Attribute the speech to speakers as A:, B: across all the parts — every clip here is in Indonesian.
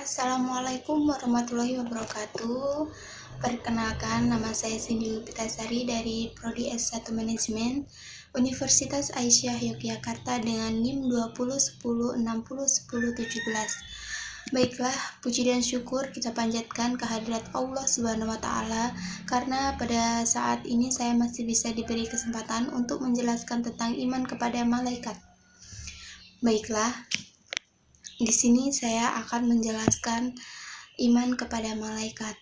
A: Assalamualaikum warahmatullahi wabarakatuh. Perkenalkan, nama saya Cindy Lupitasari dari Prodi S1 Manajemen Universitas Aisyah Yogyakarta dengan NIM 2010601017. Baiklah, puji dan syukur kita panjatkan kehadirat Allah Subhanahu wa taala karena pada saat ini saya masih bisa diberi kesempatan untuk menjelaskan tentang iman kepada malaikat. Baiklah, di sini saya akan menjelaskan iman kepada malaikat.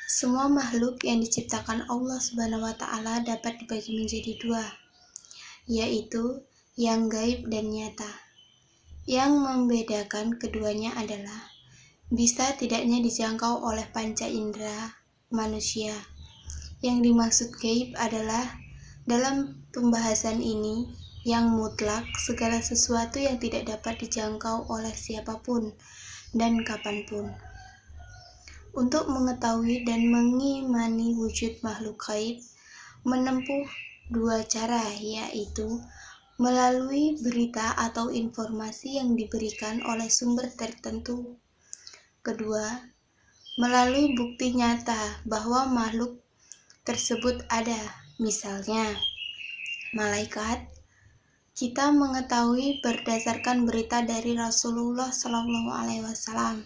A: Semua makhluk yang diciptakan Allah Subhanahu wa taala dapat dibagi menjadi dua, yaitu yang gaib dan nyata. Yang membedakan keduanya adalah bisa tidaknya dijangkau oleh panca indera manusia. Yang dimaksud gaib adalah dalam pembahasan ini yang mutlak segala sesuatu yang tidak dapat dijangkau oleh siapapun dan kapanpun. Untuk mengetahui dan mengimani wujud makhluk gaib menempuh dua cara, yaitu melalui berita atau informasi yang diberikan oleh sumber tertentu. Kedua, melalui bukti nyata bahwa makhluk tersebut ada. Misalnya, malaikat kita mengetahui berdasarkan berita dari Rasulullah SAW.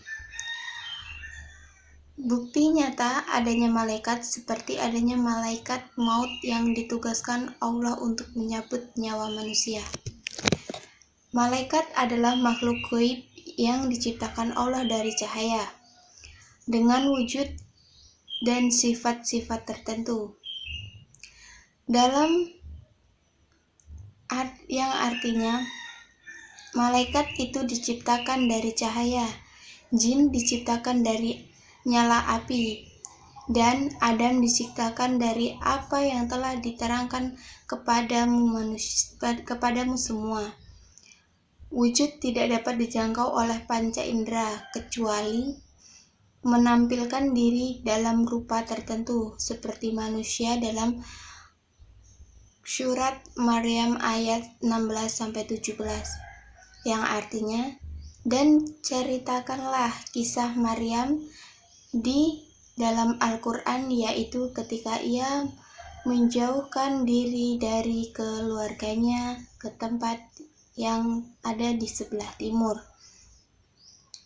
A: Bukti nyata adanya malaikat seperti adanya malaikat maut yang ditugaskan Allah untuk menyabut nyawa manusia. Malaikat adalah makhluk gaib yang diciptakan Allah dari cahaya dengan wujud dan sifat-sifat tertentu. Yang artinya malaikat itu diciptakan dari cahaya, jin diciptakan dari nyala api, dan Adam diciptakan dari apa yang telah diterangkan kepadamu semua. Wujud tidak dapat dijangkau oleh panca indera kecuali menampilkan diri dalam rupa tertentu seperti manusia dalam Surat Maryam ayat 16-17 yang artinya, dan ceritakanlah kisah Maryam di dalam Al-Quran, yaitu ketika ia menjauhkan diri dari keluarganya ke tempat yang ada di sebelah timur.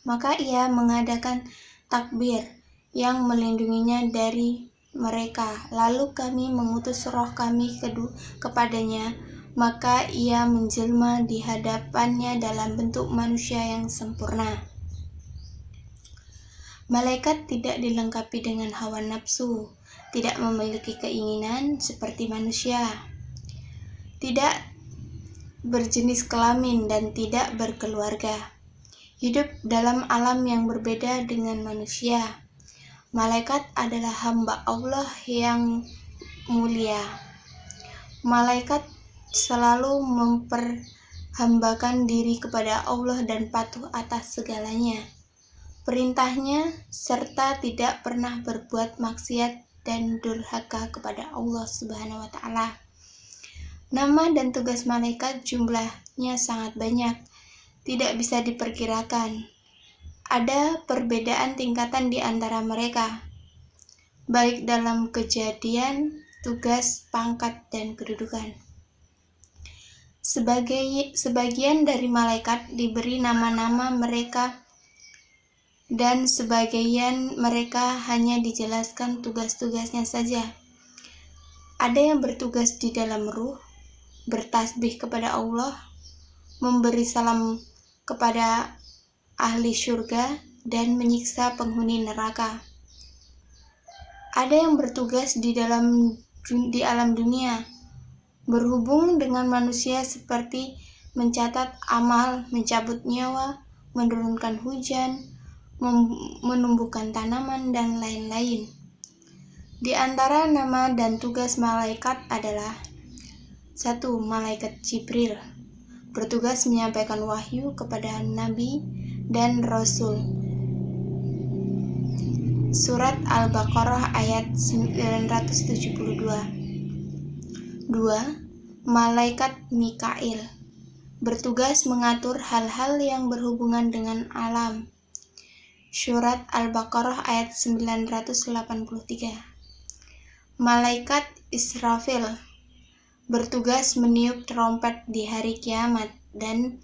A: Maka ia mengadakan takbir yang melindunginya dari mereka, lalu kami mengutus roh kami kepadanya, maka ia menjelma di hadapannya dalam bentuk manusia yang sempurna. Malaikat tidak dilengkapi dengan hawa nafsu, tidak memiliki keinginan seperti manusia, tidak berjenis kelamin dan tidak berkeluarga. Hidup dalam alam yang berbeda dengan manusia. Malaikat adalah hamba Allah yang mulia. Malaikat selalu memperhambakan diri kepada Allah dan patuh atas segalanya, perintahnya, serta tidak pernah berbuat maksiat dan durhaka kepada Allah Subhanahu wa taala. Nama dan tugas malaikat jumlahnya sangat banyak, tidak bisa diperkirakan. Ada perbedaan tingkatan di antara mereka, baik dalam kejadian, tugas, pangkat, dan kedudukan. Sebagian dari malaikat diberi nama-nama mereka dan sebagian mereka hanya dijelaskan tugas-tugasnya saja. Ada yang bertugas di dalam ruh, bertasbih kepada Allah, memberi salam kepada ahli syurga, dan menyiksa penghuni neraka. Ada yang bertugas di alam dunia, berhubung dengan manusia seperti mencatat amal, mencabut nyawa, menurunkan hujan, menumbuhkan tanaman, dan lain-lain. Di antara nama dan tugas malaikat adalah 1. Malaikat Jibril, bertugas menyampaikan wahyu kepada Nabi dan Rasul. Surat Al-Baqarah ayat 972. 2. Malaikat Mikail, bertugas mengatur hal-hal yang berhubungan dengan alam. Surat Al-Baqarah ayat 983. Malaikat Israfil bertugas meniup trompet di hari kiamat dan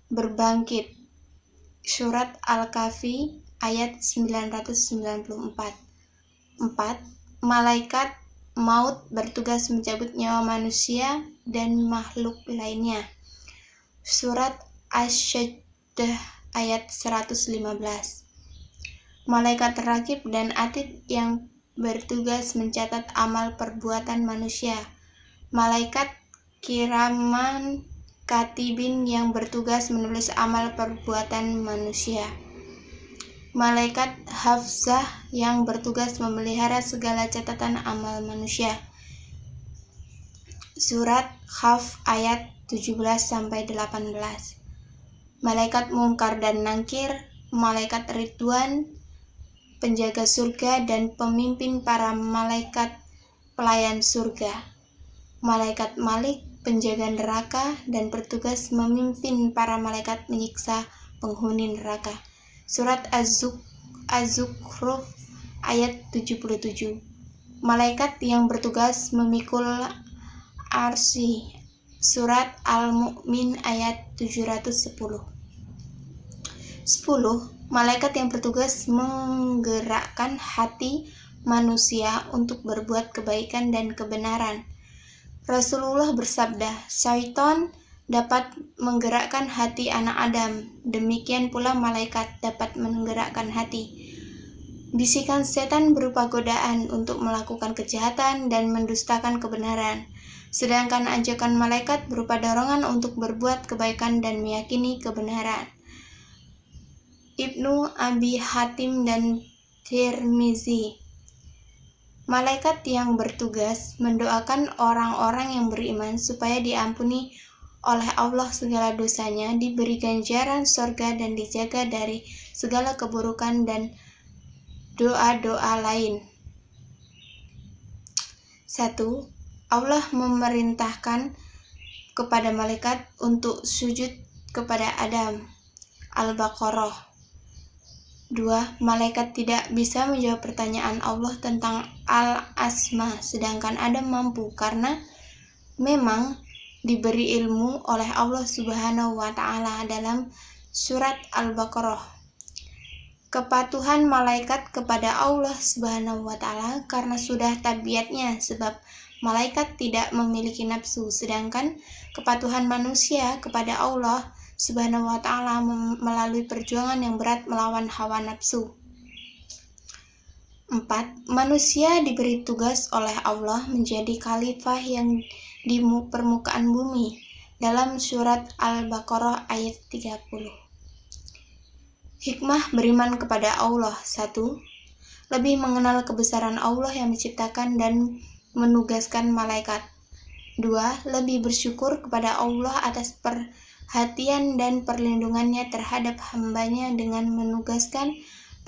A: berbangkit. Surat Al-Kahfi ayat 994. 4. Malaikat maut bertugas mencabut nyawa manusia dan makhluk lainnya. Surat Asy-Syajdah ayat 115. Malaikat rakib dan atid yang bertugas mencatat amal perbuatan manusia. Malaikat kiraman katibin yang bertugas menulis amal perbuatan manusia. Malaikat hafzah yang bertugas memelihara segala catatan amal manusia. Surat Kahf ayat 17-18. Malaikat mungkar dan nangkir, malaikat Ridwan, penjaga surga dan pemimpin para malaikat pelayan surga. Malaikat Malik, penjaga neraka dan bertugas memimpin para malaikat menyiksa penghuni neraka. Surat Az-Zukhruf ayat 77. Malaikat yang bertugas memikul arsy. Surat Al-Mu'min ayat 710. 10. Malaikat yang bertugas menggerakkan hati manusia untuk berbuat kebaikan dan kebenaran. Rasulullah bersabda, syaitan dapat menggerakkan hati anak Adam, demikian pula malaikat dapat menggerakkan hati. Bisikan setan berupa godaan untuk melakukan kejahatan dan mendustakan kebenaran, sedangkan ajakan malaikat berupa dorongan untuk berbuat kebaikan dan meyakini kebenaran. Ibnu Abi Hatim dan Tirmizi. Malaikat yang bertugas mendoakan orang-orang yang beriman supaya diampuni oleh Allah segala dosanya, diberi ganjaran surga dan dijaga dari segala keburukan dan doa-doa lain. 1. Allah memerintahkan kepada malaikat untuk sujud kepada Adam. Al-Baqarah. 2. Malaikat tidak bisa menjawab pertanyaan Allah tentang Al-Asma, sedangkan Adam mampu karena memang diberi ilmu oleh Allah Subhanahu wa Ta'ala dalam surat Al-Baqarah. Kepatuhan malaikat kepada Allah Subhanahu wa Ta'ala karena sudah tabiatnya, sebab malaikat tidak memiliki nafsu, sedangkan kepatuhan manusia kepada Allah Subhanahu wa Ta'ala melalui perjuangan yang berat melawan hawa nafsu. 4. Manusia diberi tugas oleh Allah menjadi khalifah yang di permukaan bumi dalam surat Al-Baqarah ayat 30. Hikmah beriman kepada Allah. 1. Lebih mengenal kebesaran Allah yang menciptakan dan menugaskan malaikat. 2. Lebih bersyukur kepada Allah atas perhatian dan perlindungannya terhadap hambanya dengan menugaskan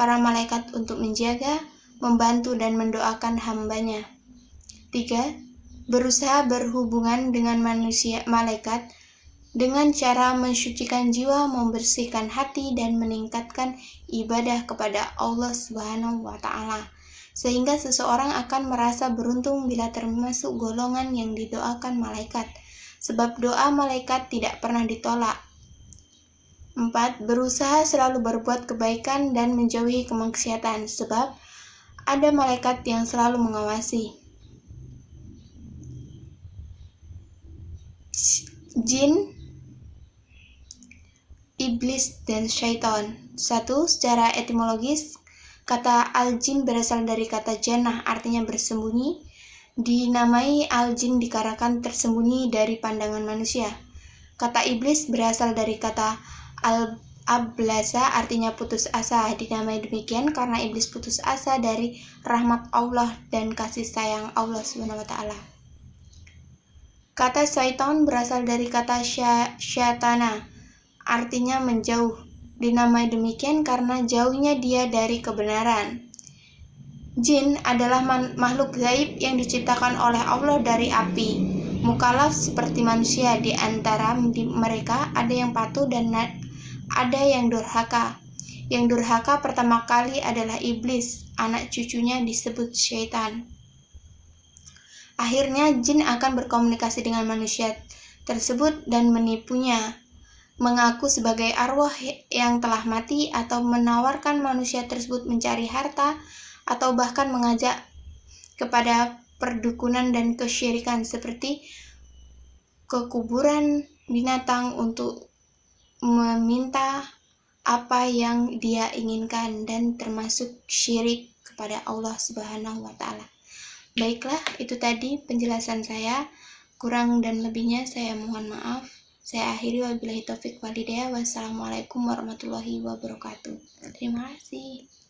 A: para malaikat untuk menjaga, membantu dan mendoakan hambanya. 3. Berusaha berhubungan dengan malaikat dengan cara mensucikan jiwa, membersihkan hati dan meningkatkan ibadah kepada Allah Subhanahu wa Ta'ala, sehingga seseorang akan merasa beruntung bila termasuk golongan yang didoakan malaikat, sebab doa malaikat tidak pernah ditolak. 4. Berusaha selalu berbuat kebaikan dan menjauhi kemaksiatan, sebab ada malaikat yang selalu mengawasi. Jin, iblis, dan syaitan. 1. Secara etimologis, kata al-jin berasal dari kata janah, artinya bersembunyi. Dinamai al-jin dikarenakan tersembunyi dari pandangan manusia. Kata iblis berasal dari kata al-ablasa, artinya putus asa. Dinamai demikian karena iblis putus asa dari rahmat Allah dan kasih sayang Allah Subhanahu wa Ta'ala. Kata syaitan berasal dari kata syatana, artinya menjauh. Dinamai demikian karena jauhnya dia dari kebenaran. Jin adalah makhluk gaib yang diciptakan oleh Allah dari api. Mukallaf seperti manusia, di antara mereka ada yang patuh dan ada yang durhaka. Yang durhaka pertama kali adalah iblis, anak cucunya disebut syaitan. Akhirnya jin akan berkomunikasi dengan manusia tersebut dan menipunya, mengaku sebagai arwah yang telah mati atau menawarkan manusia tersebut mencari harta atau bahkan mengajak kepada perdukunan dan kesyirikan seperti kekuburan binatang untuk meminta apa yang dia inginkan dan termasuk syirik kepada Allah Subhanahu wa taala. Baiklah, itu tadi penjelasan saya. Kurang dan lebihnya saya mohon maaf. Saya akhiri, wabillahi taufik walhidayah. Wassalamualaikum warahmatullahi wabarakatuh. Terima kasih.